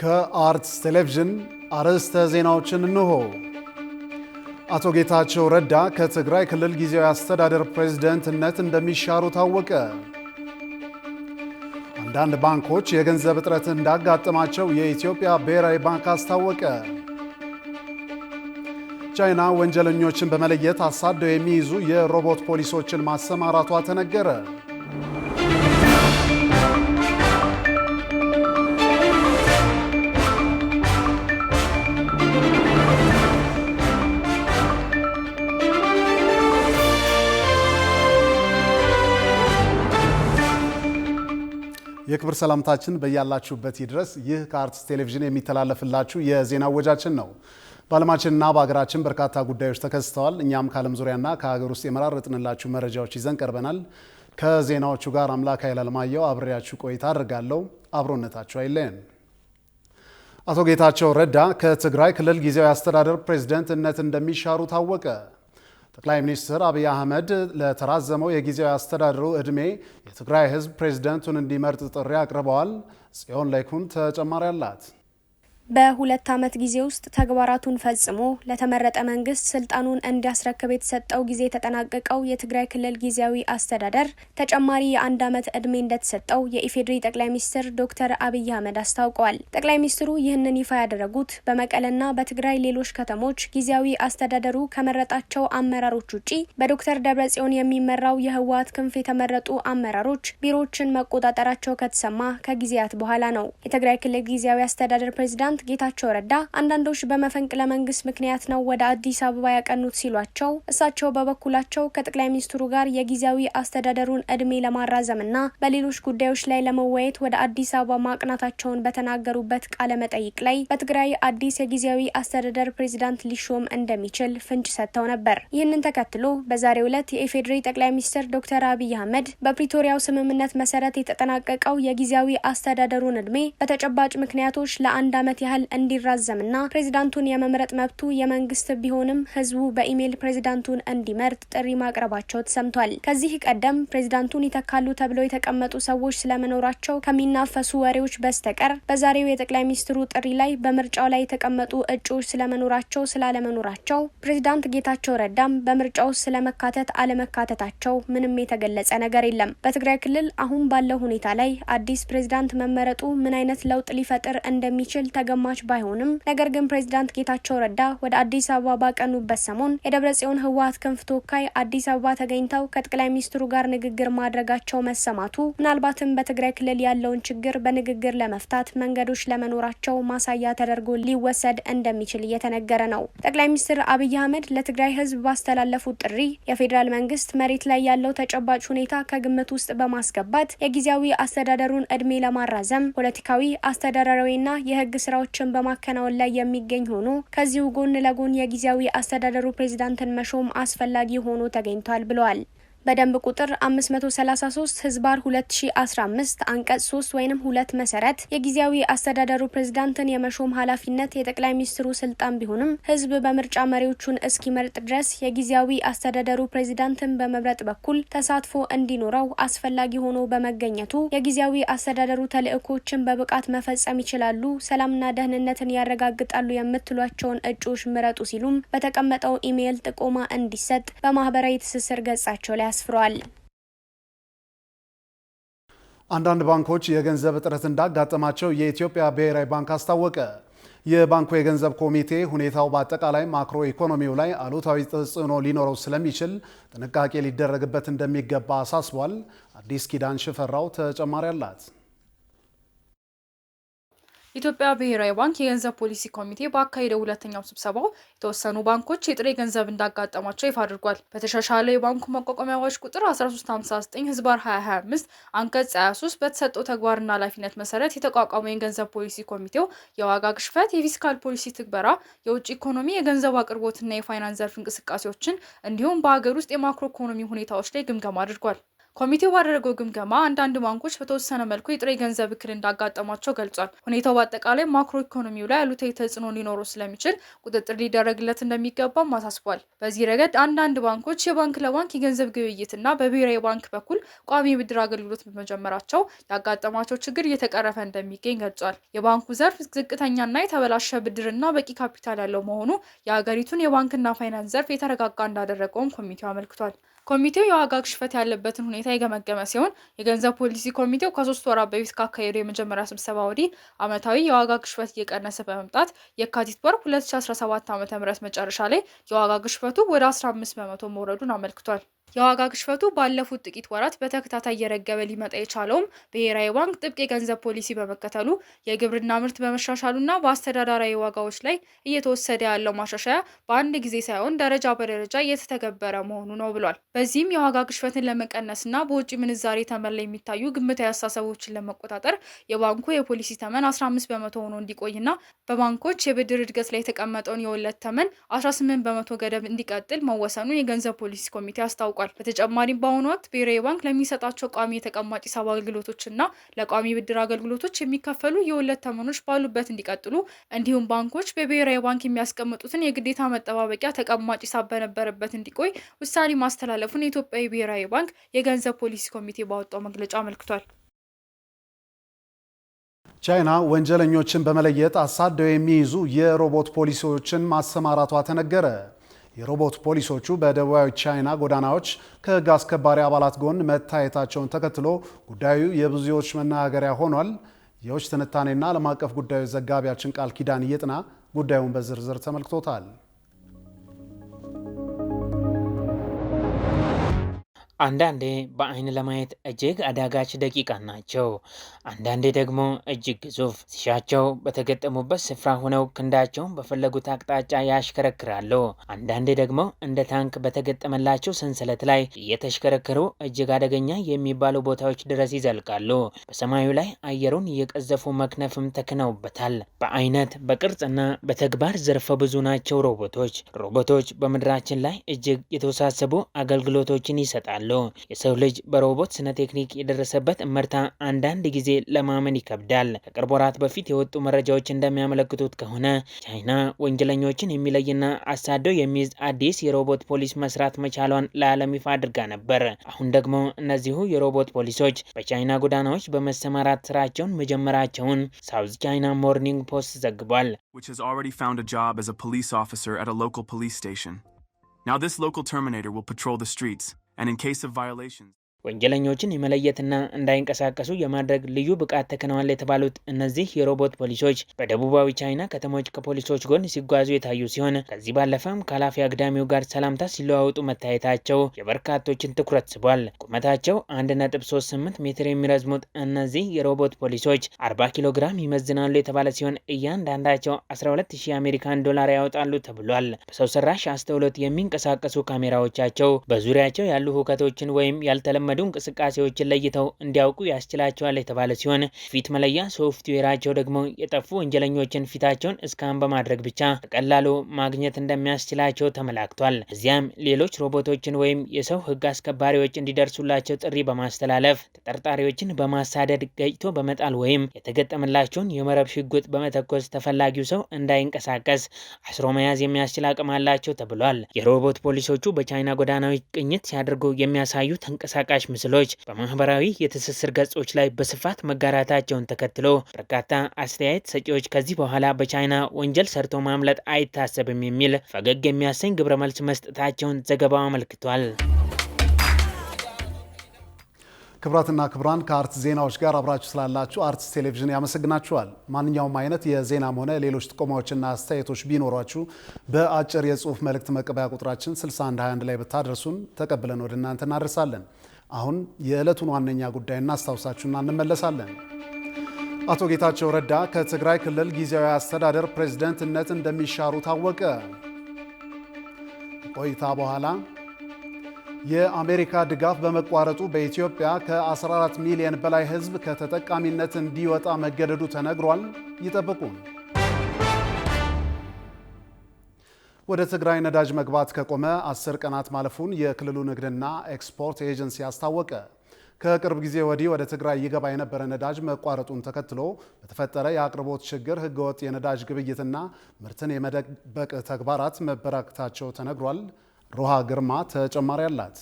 ከአርትስ ቴሌቪዥን አርዕስተ ዜናዎችን እንሆ። አቶ ጌታቸው ረዳ ከትግራይ ክልል ጊዜያዊ አስተዳደር ፕሬዝዳንትነት እንደሚሻሩ ታወቀ። አንዳንድ ባንኮች የገንዘብ እጥረት እንዳጋጠማቸው የኢትዮጵያ ብሔራዊ ባንክ አስታወቀ። ቻይና ወንጀለኞችን በመለየት አሳደው የሚይዙ የሮቦት ፖሊሶችን ማሰማራቷ ተነገረ። የክብር ሰላምታችን በያላችሁበት ይድረስ። ይህ ከአርትስ ቴሌቪዥን የሚተላለፍላችሁ የዜና ወጃችን ነው። በዓለማችንና በሀገራችን በርካታ ጉዳዮች ተከስተዋል። እኛም ከዓለም ዙሪያና ከሀገር ውስጥ የመራረጥንላችሁ መረጃዎች ይዘን ቀርበናል። ከዜናዎቹ ጋር አምላክ ኃይለ ዓለማየሁ አብሬያችሁ ቆይታ አድርጋለሁ። አብሮነታችሁ አይለየን። አቶ ጌታቸው ረዳ ከትግራይ ክልል ጊዜያዊ አስተዳደር ፕሬዝዳንትነት እንደሚሻሩ ታወቀ። ጠቅላይ ሚኒስትር አብይ አህመድ ለተራዘመው የጊዜያዊ አስተዳደሩ ዕድሜ የትግራይ ሕዝብ ፕሬዝዳንቱን እንዲመርጥ ጥሪ አቅርበዋል። ጽዮን ላይኩን ተጨማሪ አላት። በሁለት ዓመት ጊዜ ውስጥ ተግባራቱን ፈጽሞ ለተመረጠ መንግስት ስልጣኑን እንዲያስረክብ የተሰጠው ጊዜ የተጠናቀቀው የትግራይ ክልል ጊዜያዊ አስተዳደር ተጨማሪ የአንድ ዓመት ዕድሜ እንደተሰጠው የኢፌዴሪ ጠቅላይ ሚኒስትር ዶክተር አብይ አህመድ አስታውቀዋል። ጠቅላይ ሚኒስትሩ ይህንን ይፋ ያደረጉት በመቀለና በትግራይ ሌሎች ከተሞች ጊዜያዊ አስተዳደሩ ከመረጣቸው አመራሮች ውጪ በዶክተር ደብረጽዮን የሚመራው የህወሓት ክንፍ የተመረጡ አመራሮች ቢሮዎችን መቆጣጠራቸው ከተሰማ ከጊዜያት በኋላ ነው። የትግራይ ክልል ጊዜያዊ አስተዳደር ፕሬዝዳንት ጌታቸው ረዳ አንዳንዶች በመፈንቅለ መንግስት ምክንያት ነው ወደ አዲስ አበባ ያቀኑት ሲሏቸው፣ እሳቸው በበኩላቸው ከጠቅላይ ሚኒስትሩ ጋር የጊዜያዊ አስተዳደሩን ዕድሜ ለማራዘምና በሌሎች ጉዳዮች ላይ ለመወያየት ወደ አዲስ አበባ ማቅናታቸውን በተናገሩበት ቃለ መጠይቅ ላይ በትግራይ አዲስ የጊዜያዊ አስተዳደር ፕሬዝዳንት ሊሾም እንደሚችል ፍንጭ ሰጥተው ነበር። ይህንን ተከትሎ በዛሬው ዕለት የኢፌዴሪ ጠቅላይ ሚኒስትር ዶክተር አብይ አህመድ በፕሪቶሪያው ስምምነት መሰረት የተጠናቀቀው የጊዜያዊ አስተዳደሩን ዕድሜ በተጨባጭ ምክንያቶች ለአንድ ዓመት ያህል እንዲራዘምና ፕሬዝዳንቱን የመምረጥ መብቱ የመንግስት ቢሆንም ህዝቡ በኢሜል ፕሬዝዳንቱን እንዲመርጥ ጥሪ ማቅረባቸው ተሰምቷል። ከዚህ ቀደም ፕሬዝዳንቱን ይተካሉ ተብለው የተቀመጡ ሰዎች ስለመኖራቸው ከሚናፈሱ ወሬዎች በስተቀር በዛሬው የጠቅላይ ሚኒስትሩ ጥሪ ላይ በምርጫው ላይ የተቀመጡ እጩዎች ስለመኖራቸው ስላለመኖራቸው፣ ፕሬዝዳንት ጌታቸው ረዳም በምርጫው ስለመካተት አለመካተታቸው ምንም የተገለጸ ነገር የለም። በትግራይ ክልል አሁን ባለው ሁኔታ ላይ አዲስ ፕሬዝዳንት መመረጡ ምን አይነት ለውጥ ሊፈጥር እንደሚችል ተገማች ባይሆንም ነገር ግን ፕሬዝዳንት ጌታቸው ረዳ ወደ አዲስ አበባ ባቀኑበት ሰሞን የደብረጽዮን ህወሓት ክንፍ ተወካይ አዲስ አበባ ተገኝተው ከጠቅላይ ሚኒስትሩ ጋር ንግግር ማድረጋቸው መሰማቱ ምናልባትም በትግራይ ክልል ያለውን ችግር በንግግር ለመፍታት መንገዶች ለመኖራቸው ማሳያ ተደርጎ ሊወሰድ እንደሚችል እየተነገረ ነው። ጠቅላይ ሚኒስትር አብይ አህመድ ለትግራይ ህዝብ ባስተላለፉት ጥሪ የፌዴራል መንግስት መሬት ላይ ያለው ተጨባጭ ሁኔታ ከግምት ውስጥ በማስገባት የጊዜያዊ አስተዳደሩን ዕድሜ ለማራዘም ፖለቲካዊ፣ አስተዳደራዊና የህግ ስራዎችን በማከናወን ላይ የሚገኝ ሆኖ ከዚሁ ጎን ለጎን የጊዜያዊ አስተዳደሩ ፕሬዝዳንትን መሾም አስፈላጊ ሆኖ ተገኝቷል ብለዋል። በደንብ ቁጥር 533 ህዝባር 2015 አንቀጽ 3 ወይንም 2 መሰረት የጊዜያዊ አስተዳደሩ ፕሬዝዳንትን የመሾም ኃላፊነት የጠቅላይ ሚኒስትሩ ስልጣን ቢሆንም ህዝብ በምርጫ መሪዎቹን እስኪመርጥ ድረስ የጊዜያዊ አስተዳደሩ ፕሬዝዳንትን በመምረጥ በኩል ተሳትፎ እንዲኖረው አስፈላጊ ሆኖ በመገኘቱ የጊዜያዊ አስተዳደሩ ተልእኮችን በብቃት መፈጸም ይችላሉ፣ ሰላምና ደህንነትን ያረጋግጣሉ የምትሏቸውን እጩዎች ምረጡ ሲሉም በተቀመጠው ኢሜይል ጥቆማ እንዲሰጥ በማህበራዊ ትስስር ገጻቸው ላይ አስፍሯል። አንዳንድ ባንኮች የገንዘብ እጥረት እንዳጋጠማቸው የኢትዮጵያ ብሔራዊ ባንክ አስታወቀ። የባንኩ የገንዘብ ኮሚቴ ሁኔታው በአጠቃላይ ማክሮ ኢኮኖሚው ላይ አሉታዊ ተጽዕኖ ሊኖረው ስለሚችል ጥንቃቄ ሊደረግበት እንደሚገባ አሳስቧል። አዲስ ኪዳን ሽፈራው ተጨማሪ አላት። የኢትዮጵያ ብሔራዊ ባንክ የገንዘብ ፖሊሲ ኮሚቴ ባካሄደው ሁለተኛው ስብሰባው የተወሰኑ ባንኮች የጥሬ ገንዘብ እንዳጋጠማቸው ይፋ አድርጓል። በተሻሻለው የባንኩ መቋቋሚያ አዋጅ ቁጥር 1359 ህዝባር 2025 አንቀጽ 23 በተሰጠው ተግባርና ኃላፊነት መሰረት የተቋቋመው የገንዘብ ፖሊሲ ኮሚቴው የዋጋ ግሽበት፣ የፊስካል ፖሊሲ ትግበራ፣ የውጭ ኢኮኖሚ፣ የገንዘብ አቅርቦትና የፋይናንስ ዘርፍ እንቅስቃሴዎችን እንዲሁም በሀገር ውስጥ የማክሮ ኢኮኖሚ ሁኔታዎች ላይ ግምገማ አድርጓል። ኮሚቴው ባደረገው ግምገማ አንዳንድ ባንኮች በተወሰነ መልኩ የጥሬ ገንዘብ እክል እንዳጋጠማቸው ገልጿል። ሁኔታው በአጠቃላይ ማክሮ ኢኮኖሚው ላይ አሉታዊ ተጽዕኖ ሊኖረው ስለሚችል ቁጥጥር ሊደረግለት እንደሚገባም አሳስቧል። በዚህ ረገድ አንዳንድ ባንኮች የባንክ ለባንክ የገንዘብ ግብይትና በብሔራዊ ባንክ በኩል ቋሚ ብድር አገልግሎት በመጀመራቸው ያጋጠማቸው ችግር እየተቀረፈ እንደሚገኝ ገልጿል። የባንኩ ዘርፍ ዝቅተኛና የተበላሸ ብድርና በቂ ካፒታል ያለው መሆኑ የሀገሪቱን የባንክና ፋይናንስ ዘርፍ የተረጋጋ እንዳደረገውም ኮሚቴው አመልክቷል። ኮሚቴው የዋጋ ግሽበት ያለበትን ሁኔታ የገመገመ ሲሆን የገንዘብ ፖሊሲ ኮሚቴው ከ3 ወራት በፊት ካካሄደው የመጀመሪያ ስብሰባ ወዲህ ዓመታዊ የዋጋ ግሽበት እየቀነሰ በመምጣት የካቲት ወር 2017 ዓ.ም መጨረሻ ላይ የዋጋ ግሽበቱ ወደ 15 በመቶ መውረዱን አመልክቷል። የዋጋ ግሽበቱ ባለፉት ጥቂት ወራት በተከታታይ እየረገበ ሊመጣ የቻለውም ብሔራዊ ባንክ ጥብቅ የገንዘብ ፖሊሲ በመከተሉ የግብርና ምርት በመሻሻሉና በአስተዳደራዊ ዋጋዎች ላይ እየተወሰደ ያለው ማሻሻያ በአንድ ጊዜ ሳይሆን ደረጃ በደረጃ እየተተገበረ መሆኑ ነው ብሏል። በዚህም የዋጋ ግሽበትን ለመቀነስና በውጭ ምንዛሬ ተመን ላይ የሚታዩ ግምታዊ አስተሳሰቦችን ለመቆጣጠር የባንኩ የፖሊሲ ተመን 15 በመቶ ሆኖ እንዲቆይና በባንኮች የብድር እድገት ላይ የተቀመጠውን የወለድ ተመን 18 በመቶ ገደብ እንዲቀጥል መወሰኑን የገንዘብ ፖሊሲ ኮሚቴ አስታውቋል። በተጨማሪም በአሁኑ ወቅት ብሔራዊ ባንክ ለሚሰጣቸው ቋሚ የተቀማጭ ሂሳብ አገልግሎቶችና ለቋሚ ብድር አገልግሎቶች የሚከፈሉ የወለድ ተመኖች ባሉበት እንዲቀጥሉ እንዲሁም ባንኮች በብሔራዊ ባንክ የሚያስቀምጡትን የግዴታ መጠባበቂያ ተቀማጭ ሂሳብ በነበረበት እንዲቆይ ውሳኔ ማስተላለፉን የኢትዮጵያ ብሔራዊ ባንክ የገንዘብ ፖሊሲ ኮሚቴ ባወጣው መግለጫ አመልክቷል። ቻይና ወንጀለኞችን በመለየት አሳደው የሚይዙ የሮቦት ፖሊሶችን ማሰማራቷ ተነገረ። የሮቦት ፖሊሶቹ በደቡባዊ ቻይና ጎዳናዎች ከሕግ አስከባሪ አባላት ጎን መታየታቸውን ተከትሎ ጉዳዩ የብዙዎች መነጋገሪያ ሆኗል። የውጭ ትንታኔና ዓለም አቀፍ ጉዳዮች ዘጋቢያችን ቃል ኪዳን እየጥና ጉዳዩን በዝርዝር ተመልክቶታል። አንዳንዴ በአይን ለማየት እጅግ አዳጋች ደቂቃ ናቸው። አንዳንዴ ደግሞ እጅግ ግዙፍ፣ ሲሻቸው በተገጠሙበት ስፍራ ሆነው ክንዳቸውን በፈለጉት አቅጣጫ ያሽከረክራሉ። አንዳንዴ ደግሞ እንደ ታንክ በተገጠመላቸው ሰንሰለት ላይ እየተሽከረከሩ እጅግ አደገኛ የሚባሉ ቦታዎች ድረስ ይዘልቃሉ። በሰማዩ ላይ አየሩን እየቀዘፉ መክነፍም ተክነውበታል። በአይነት በቅርጽና በተግባር ዘርፈ ብዙ ናቸው ሮቦቶች በምድራችን ላይ እጅግ የተወሳሰቡ አገልግሎቶችን ይሰጣሉ። የሰው ልጅ በሮቦት ስነ ቴክኒክ የደረሰበት እመርታ አንዳንድ ጊዜ ለማመን ይከብዳል። ከቅርብ ወራት በፊት የወጡ መረጃዎች እንደሚያመለክቱት ከሆነ ቻይና ወንጀለኞችን የሚለይና አሳደው የሚይዝ አዲስ የሮቦት ፖሊስ መስራት መቻሏን ለዓለም ይፋ አድርጋ ነበር። አሁን ደግሞ እነዚሁ የሮቦት ፖሊሶች በቻይና ጎዳናዎች በመሰማራት ስራቸውን መጀመራቸውን ሳውዝ ቻይና ሞርኒንግ ፖስት ዘግቧል። which has already found a job as a police officer at a local police station. Now this local Terminator will patrol the streets. And in case of violations, ወንጀለኞችን የመለየትና እንዳይንቀሳቀሱ የማድረግ ልዩ ብቃት ተከናዋል የተባሉት እነዚህ የሮቦት ፖሊሶች በደቡባዊ ቻይና ከተሞች ከፖሊሶች ጎን ሲጓዙ የታዩ ሲሆን ከዚህ ባለፈም ከኃላፊ አግዳሚው ጋር ሰላምታ ሲለዋወጡ መታየታቸው የበርካቶችን ትኩረት ስቧል። ቁመታቸው 1.38 ሜትር የሚረዝሙት እነዚህ የሮቦት ፖሊሶች 40 ኪሎ ግራም ይመዝናሉ የተባለ ሲሆን እያንዳንዳቸው 12000 አሜሪካን ዶላር ያወጣሉ ተብሏል። በሰው ሰራሽ አስተውሎት የሚንቀሳቀሱ ካሜራዎቻቸው በዙሪያቸው ያሉ ሁከቶችን ወይም ያልተለመዱ እንቅስቃሴዎችን ለይተው እንዲያውቁ ያስችላቸዋል የተባለ ሲሆን ፊት መለያ ሶፍትዌራቸው ደግሞ የጠፉ ወንጀለኞችን ፊታቸውን እስካን በማድረግ ብቻ በቀላሉ ማግኘት እንደሚያስችላቸው ተመላክቷል። እዚያም ሌሎች ሮቦቶችን ወይም የሰው ሕግ አስከባሪዎች እንዲደርሱላቸው ጥሪ በማስተላለፍ ተጠርጣሪዎችን በማሳደድ ገጭቶ በመጣል ወይም የተገጠመላቸውን የመረብ ሽጉጥ በመተኮስ ተፈላጊው ሰው እንዳይንቀሳቀስ አስሮ መያዝ የሚያስችል አቅም አላቸው ተብሏል። የሮቦት ፖሊሶቹ በቻይና ጎዳናዎች ቅኝት ሲያደርጉ የሚያሳዩ ተንቀሳቃሽ ምስሎች በማህበራዊ የትስስር ገጾች ላይ በስፋት መጋራታቸውን ተከትሎ በርካታ አስተያየት ሰጪዎች ከዚህ በኋላ በቻይና ወንጀል ሰርቶ ማምለጥ አይታሰብም የሚል ፈገግ የሚያሰኝ ግብረ መልስ መስጠታቸውን ዘገባው አመልክቷል። ክቡራትና ክቡራን ከአርትስ ዜናዎች ጋር አብራችሁ ስላላችሁ አርትስ ቴሌቪዥን ያመሰግናችኋል። ማንኛውም አይነት የዜናም ሆነ ሌሎች ጥቆማዎችና አስተያየቶች ቢኖሯችሁ በአጭር የጽሁፍ መልእክት መቀበያ ቁጥራችን 6121 ላይ ብታደርሱን ተቀብለን ወደ እናንተ እናደርሳለን። አሁን የዕለቱን ዋነኛ ጉዳይ እናስታውሳችሁና እንመለሳለን። አቶ ጌታቸው ረዳ ከትግራይ ክልል ጊዜያዊ አስተዳደር ፕሬዝዳንትነት እንደሚሻሩ ታወቀ። ቆይታ በኋላ የአሜሪካ ድጋፍ በመቋረጡ በኢትዮጵያ ከ14 ሚሊዮን በላይ ሕዝብ ከተጠቃሚነት እንዲወጣ መገደዱ ተነግሯል። ይጠብቁን። ወደ ትግራይ ነዳጅ መግባት ከቆመ 10 ቀናት ማለፉን የክልሉ ንግድና ኤክስፖርት ኤጀንሲ አስታወቀ። ከቅርብ ጊዜ ወዲህ ወደ ትግራይ ይገባ የነበረ ነዳጅ መቋረጡን ተከትሎ በተፈጠረ የአቅርቦት ችግር ህገወጥ የነዳጅ ግብይትና ምርትን የመደበቅ ተግባራት መበራከታቸው ተነግሯል። ሮሃ ግርማ ተጨማሪ አላት።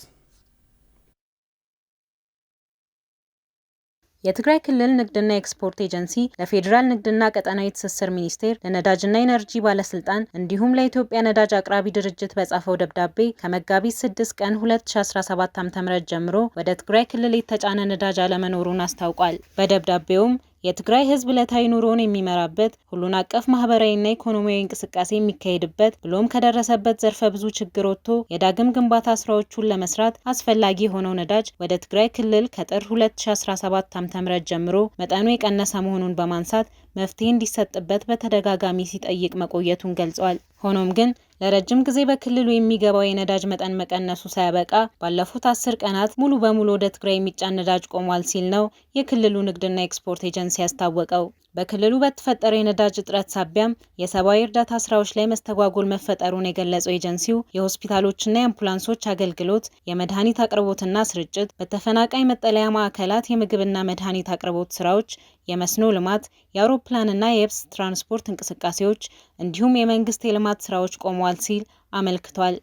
የትግራይ ክልል ንግድና ኤክስፖርት ኤጀንሲ ለፌዴራል ንግድና ቀጠናዊ ትስስር ሚኒስቴር ለነዳጅና ኢነርጂ ባለስልጣን እንዲሁም ለኢትዮጵያ ነዳጅ አቅራቢ ድርጅት በጻፈው ደብዳቤ ከመጋቢት 6 ቀን 2017 ዓ.ም ጀምሮ ወደ ትግራይ ክልል የተጫነ ነዳጅ አለመኖሩን አስታውቋል። በደብዳቤውም የትግራይ ህዝብ ዕለታዊ ኑሮውን የሚመራበት ሁሉን አቀፍ ማህበራዊና ኢኮኖሚያዊ እንቅስቃሴ የሚካሄድበት ብሎም ከደረሰበት ዘርፈ ብዙ ችግር ወጥቶ የዳግም ግንባታ ስራዎቹን ለመስራት አስፈላጊ የሆነው ነዳጅ ወደ ትግራይ ክልል ከጥር 2017 ዓ.ም ጀምሮ መጠኑ የቀነሰ መሆኑን በማንሳት መፍትሄ እንዲሰጥበት በተደጋጋሚ ሲጠይቅ መቆየቱን ገልጿል። ሆኖም ግን ለረጅም ጊዜ በክልሉ የሚገባው የነዳጅ መጠን መቀነሱ ሳያበቃ ባለፉት 10 ቀናት ሙሉ በሙሉ ወደ ትግራይ የሚጫን ነዳጅ ቆሟል ሲል ነው የክልሉ ንግድና ኤክስፖርት ኤጀንሲ ያስታወቀው። በክልሉ በተፈጠረው የነዳጅ እጥረት ሳቢያም የሰብአዊ እርዳታ ስራዎች ላይ መስተጓጎል መፈጠሩን የገለጸው ኤጀንሲው የሆስፒታሎችና የአምቡላንሶች አገልግሎት፣ የመድኃኒት አቅርቦትና ስርጭት፣ በተፈናቃይ መጠለያ ማዕከላት የምግብና መድኃኒት አቅርቦት ስራዎች፣ የመስኖ ልማት፣ የአውሮፕላንና የየብስ ትራንስፖርት እንቅስቃሴዎች እንዲሁም የመንግስት የልማት ስራዎች ቆመዋል ሲል አመልክቷል።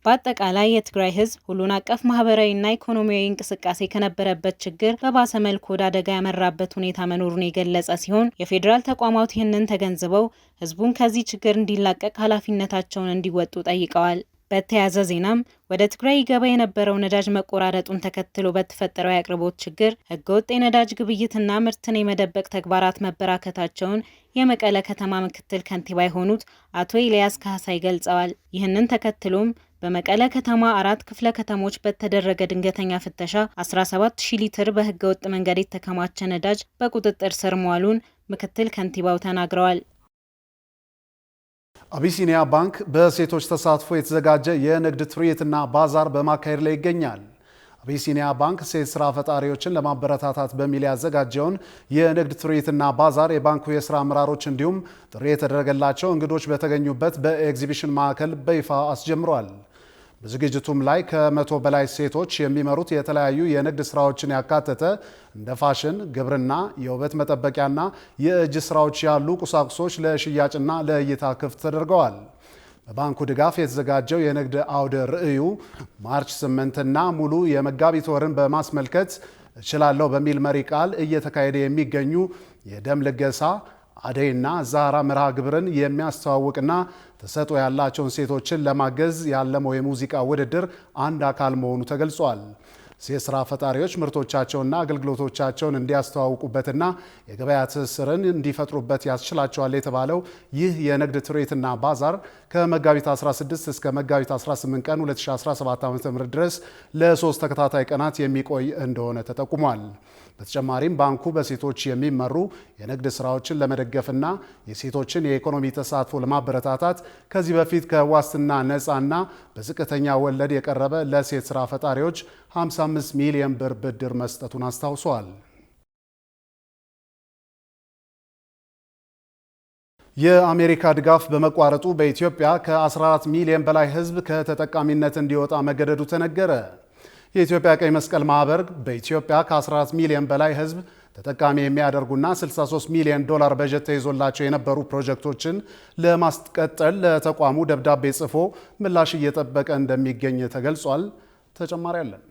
በአጠቃላይ የትግራይ ህዝብ ሁሉን አቀፍ ማህበራዊና ኢኮኖሚያዊ እንቅስቃሴ ከነበረበት ችግር በባሰ መልኩ ወደ አደጋ ያመራበት ሁኔታ መኖሩን የገለጸ ሲሆን የፌዴራል ተቋማት ይህንን ተገንዝበው ህዝቡን ከዚህ ችግር እንዲላቀቅ ኃላፊነታቸውን እንዲወጡ ጠይቀዋል። በተያያዘ ዜናም ወደ ትግራይ ይገባ የነበረው ነዳጅ መቆራረጡን ተከትሎ በተፈጠረው የአቅርቦት ችግር ህገወጥ የነዳጅ ግብይትና ምርትን የመደበቅ ተግባራት መበራከታቸውን የመቀለ ከተማ ምክትል ከንቲባ የሆኑት አቶ ኤልያስ ካሳይ ገልጸዋል። ይህንን ተከትሎም በመቀለ ከተማ 4 ክፍለ ከተሞች በተደረገ ድንገተኛ ፍተሻ 17000 ሊትር በህገወጥ መንገድ የተከማቸ ነዳጅ በቁጥጥር ስር መዋሉን ምክትል ከንቲባው ተናግረዋል። አቢሲኒያ ባንክ በሴቶች ተሳትፎ የተዘጋጀ የንግድ ትርኢትና ባዛር በማካሄድ ላይ ይገኛል። አቢሲኒያ ባንክ ሴት ስራ ፈጣሪዎችን ለማበረታታት በሚል ያዘጋጀውን የንግድ ትርኢትና ባዛር የባንኩ የስራ አመራሮች እንዲሁም ጥሪ የተደረገላቸው እንግዶች በተገኙበት በኤግዚቢሽን ማዕከል በይፋ አስጀምሯል። በዝግጅቱም ላይ ከ100 በላይ ሴቶች የሚመሩት የተለያዩ የንግድ ስራዎችን ያካተተ እንደ ፋሽን፣ ግብርና፣ የውበት መጠበቂያና የእጅ ስራዎች ያሉ ቁሳቁሶች ለሽያጭና ለእይታ ክፍት ተደርገዋል። በባንኩ ድጋፍ የተዘጋጀው የንግድ አውደ ርዕዩ ማርች 8ና ሙሉ የመጋቢት ወርን በማስመልከት እችላለሁ በሚል መሪ ቃል እየተካሄደ የሚገኙ የደም ልገሳ አደይና ዛራ መርሃ ግብርን የሚያስተዋውቅና ተሰጥኦ ያላቸውን ሴቶችን ለማገዝ ያለመው የሙዚቃ ውድድር አንድ አካል መሆኑ ተገልጿል። ሴት ስራ ፈጣሪዎች ምርቶቻቸውና አገልግሎቶቻቸውን እንዲያስተዋውቁበትና የገበያ ትስስርን እንዲፈጥሩበት ያስችላቸዋል የተባለው ይህ የንግድ ትርኢትና ባዛር ከመጋቢት 16 እስከ መጋቢት 18 ቀን 2017 ዓ.ም ድረስ ለ3 ተከታታይ ቀናት የሚቆይ እንደሆነ ተጠቁሟል። በተጨማሪም ባንኩ በሴቶች የሚመሩ የንግድ ስራዎችን ለመደገፍና የሴቶችን የኢኮኖሚ ተሳትፎ ለማበረታታት ከዚህ በፊት ከዋስትና ነፃና በዝቅተኛ ወለድ የቀረበ ለሴት ስራ ፈጣሪዎች 55 ሚሊዮን ብር ብድር መስጠቱን አስታውሷል። የአሜሪካ ድጋፍ በመቋረጡ በኢትዮጵያ ከ14 ሚሊዮን በላይ ሕዝብ ከተጠቃሚነት እንዲወጣ መገደዱ ተነገረ። የኢትዮጵያ ቀይ መስቀል ማህበር በኢትዮጵያ ከ14 ሚሊዮን በላይ ሕዝብ ተጠቃሚ የሚያደርጉና 63 ሚሊዮን ዶላር በጀት ተይዞላቸው የነበሩ ፕሮጀክቶችን ለማስቀጠል ለተቋሙ ደብዳቤ ጽፎ ምላሽ እየጠበቀ እንደሚገኝ ተገልጿል። ተጨማሪ አለን።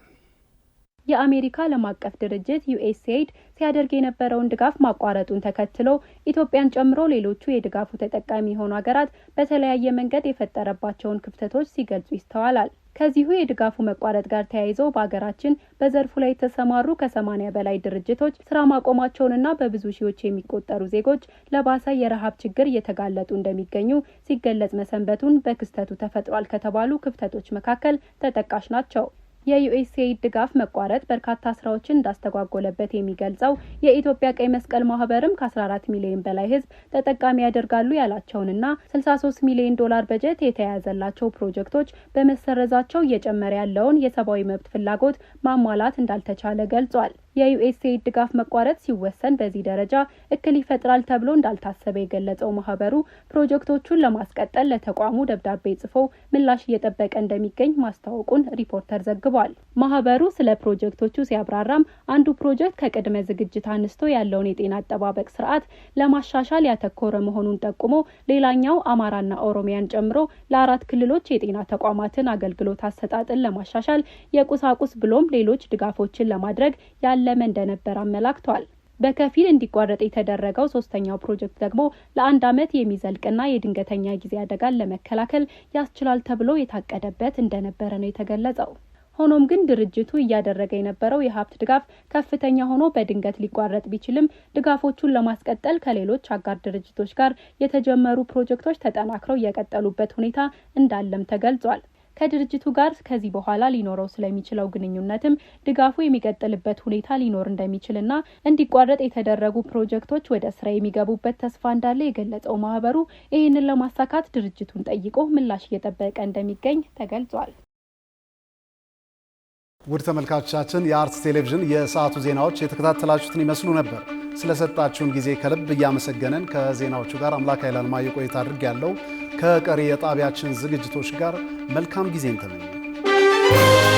የአሜሪካ ዓለም አቀፍ ድርጅት ዩኤስኤይድ ሲያደርግ የነበረውን ድጋፍ ማቋረጡን ተከትሎ ኢትዮጵያን ጨምሮ ሌሎቹ የድጋፉ ተጠቃሚ የሆኑ ሀገራት በተለያየ መንገድ የፈጠረባቸውን ክፍተቶች ሲገልጹ ይስተዋላል። ከዚሁ የድጋፉ መቋረጥ ጋር ተያይዘው በሀገራችን በዘርፉ ላይ የተሰማሩ ከ80 በላይ ድርጅቶች ስራ ማቆማቸውንና በብዙ ሺዎች የሚቆጠሩ ዜጎች ለባሰ የረሃብ ችግር እየተጋለጡ እንደሚገኙ ሲገለጽ መሰንበቱን በክስተቱ ተፈጥሯል ከተባሉ ክፍተቶች መካከል ተጠቃሽ ናቸው። የዩኤስኤይድ ድጋፍ መቋረጥ በርካታ ስራዎችን እንዳስተጓጎለበት የሚገልጸው የኢትዮጵያ ቀይ መስቀል ማህበርም ከ14 ሚሊዮን በላይ ሕዝብ ተጠቃሚ ያደርጋሉ ያላቸውንና 63 ሚሊዮን ዶላር በጀት የተያያዘላቸው ፕሮጀክቶች በመሰረዛቸው እየጨመረ ያለውን የሰብአዊ መብት ፍላጎት ማሟላት እንዳልተቻለ ገልጿል። የዩኤስኤይድ ድጋፍ መቋረጥ ሲወሰን በዚህ ደረጃ እክል ይፈጥራል ተብሎ እንዳልታሰበ የገለጸው ማህበሩ ፕሮጀክቶቹን ለማስቀጠል ለተቋሙ ደብዳቤ ጽፎ ምላሽ እየጠበቀ እንደሚገኝ ማስታወቁን ሪፖርተር ዘግቧል። ማህበሩ ስለ ፕሮጀክቶቹ ሲያብራራም አንዱ ፕሮጀክት ከቅድመ ዝግጅት አንስቶ ያለውን የጤና አጠባበቅ ስርዓት ለማሻሻል ያተኮረ መሆኑን ጠቁሞ ሌላኛው አማራና ኦሮሚያን ጨምሮ ለ4 ክልሎች የጤና ተቋማትን አገልግሎት አሰጣጥን ለማሻሻል የቁሳቁስ ብሎም ሌሎች ድጋፎችን ለማድረግ ያለመ እንደነበር አመላክቷል። በከፊል እንዲቋረጥ የተደረገው ሶስተኛው ፕሮጀክት ደግሞ ለ1 ዓመት የሚዘልቅና የድንገተኛ ጊዜ አደጋን ለመከላከል ያስችላል ተብሎ የታቀደበት እንደነበረ ነው የተገለጸው። ሆኖም ግን ድርጅቱ እያደረገ የነበረው የሀብት ድጋፍ ከፍተኛ ሆኖ በድንገት ሊቋረጥ ቢችልም ድጋፎቹን ለማስቀጠል ከሌሎች አጋር ድርጅቶች ጋር የተጀመሩ ፕሮጀክቶች ተጠናክረው የቀጠሉበት ሁኔታ እንዳለም ተገልጿል። ከድርጅቱ ጋር ከዚህ በኋላ ሊኖረው ስለሚችለው ግንኙነትም ድጋፉ የሚቀጥልበት ሁኔታ ሊኖር እንደሚችልና እንዲቋረጥ የተደረጉ ፕሮጀክቶች ወደ ስራ የሚገቡበት ተስፋ እንዳለ የገለጸው ማህበሩ ይህንን ለማሳካት ድርጅቱን ጠይቆ ምላሽ እየጠበቀ እንደሚገኝ ተገልጿል። ውድ ተመልካቾቻችን የአርትስ ቴሌቪዥን የሰዓቱ ዜናዎች የተከታተላችሁትን ይመስሉ ነበር። ስለሰጣችሁን ጊዜ ከልብ እያመሰገንን ከዜናዎቹ ጋር አምላክ ኃይለማርያም ቆይታ አድርጌያለሁ። ከቀሪ የጣቢያችን ዝግጅቶች ጋር መልካም ጊዜን ተመኘን።